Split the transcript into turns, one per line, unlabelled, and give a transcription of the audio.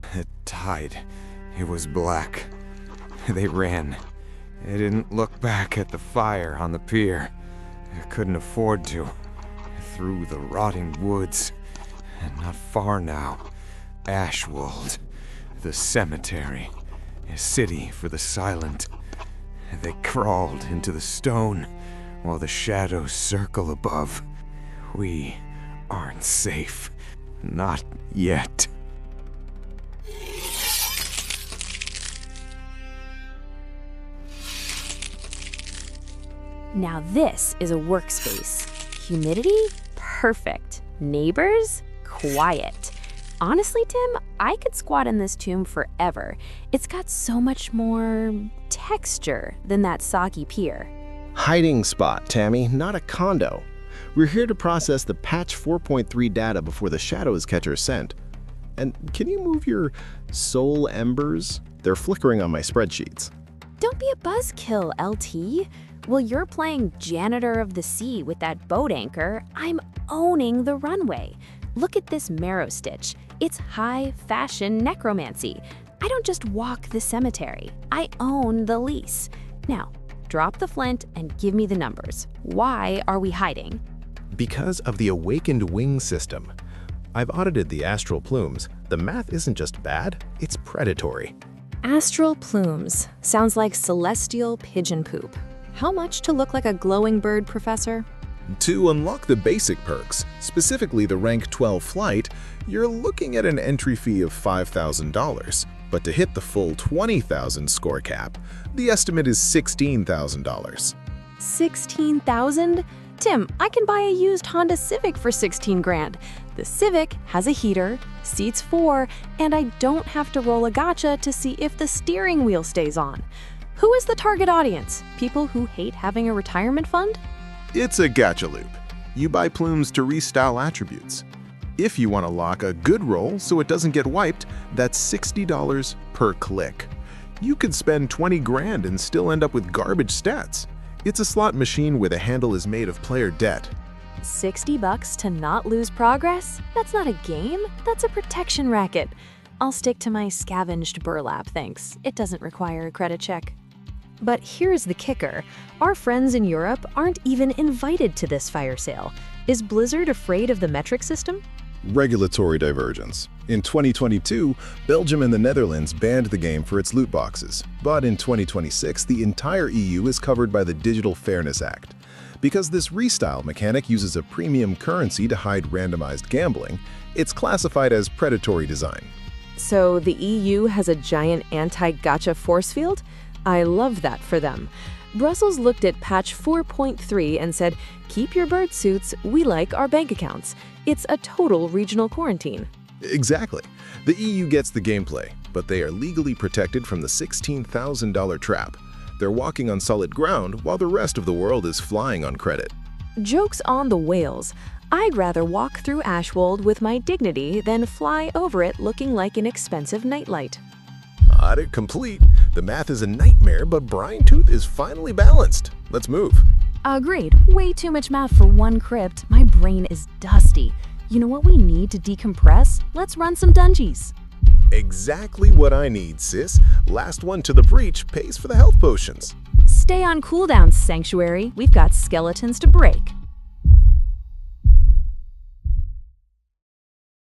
The tide, it was black. They ran. They didn't look back at the fire on the pier. They couldn't afford to. Through the rotting woods. And not far now, Ashwold, the cemetery, a city for the silent. They crawled into the stone while the shadows circle above. We aren't safe. Not yet.
Now this is a workspace. Humidity? Perfect. Neighbors? Quiet. Honestly, Tim, I could squat in this tomb forever. It's got so much more texture than that soggy pier.
Hiding spot, Tammie, not a condo. We're here to process the patch 4.3 data before the shadows catch our scent. And can you move your soul-embers? They're flickering on my spreadsheets.
Don't be a buzzkill, LT. While you're playing janitor of the sea with that boat anchor, I'm owning the runway. Look at this marrow stitch. It's high-fashion necromancy. I don't just walk the cemetery. I own the lease. Now, drop the flint and give me the numbers. Why are we hiding?
Because of the awakened wing system. I've audited the astral plumes. The math isn't just bad, it's predatory.
Astral plumes. Sounds like celestial pigeon poop. How much to look like a glowing bird, Professor?
To unlock the basic perks, specifically the rank 12 flight, you're looking at an entry fee of $5,000. But to hit the full 20,000 score cap, the estimate is $16,000.
16,000? Tim, I can buy a used Honda Civic for 16 grand. The Civic has a heater, seats 4, and I don't have to roll a gacha to see if the steering wheel stays on. Who is the target audience? People who hate having a retirement fund?
It's a gacha loop. You buy plumes to restyle attributes. If you want to lock a good roll so it doesn't get wiped, that's $60 per click. You could spend 20 grand and still end up with garbage stats. It's a slot machine where the handle is made of player debt.
$60 to not lose progress? That's not a game, that's a protection racket. I'll stick to my scavenged burlap, thanks. It doesn't require a credit check. But here's the kicker. Our friends in Europe aren't even invited to this fire sale. Is Blizzard afraid of the metric system?
Regulatory divergence. In 2022, Belgium and the Netherlands banned the game for its loot boxes. But in 2026, the entire EU is covered by the Digital Fairness Act. Because this restyle mechanic uses a premium currency to hide randomized gambling, it's classified as predatory design.
So the EU has a giant anti-gacha force field? I love that for them. Brussels looked at patch 4.3 and said, keep your bird suits, we like our bank accounts. It's a total regional quarantine.
Exactly. The EU gets the gameplay, but they are legally protected from the $16,000 trap. They're walking on solid ground while the rest of the world is flying on credit.
Joke's on the whales. I'd rather walk through Ashwold with my dignity than fly over it looking like an expensive nightlight.
Audit complete. The math is a nightmare, but Brine-Tooth is finally balanced. Let's move.
Agreed. Way too much math for one crypt. My brain is dusty. You know what we need to decompress? Let's run some dungeons.
Exactly what I need, sis. Last one to the breach pays for the health potions.
Stay on cooldown, Sanctuary. We've got skeletons to break.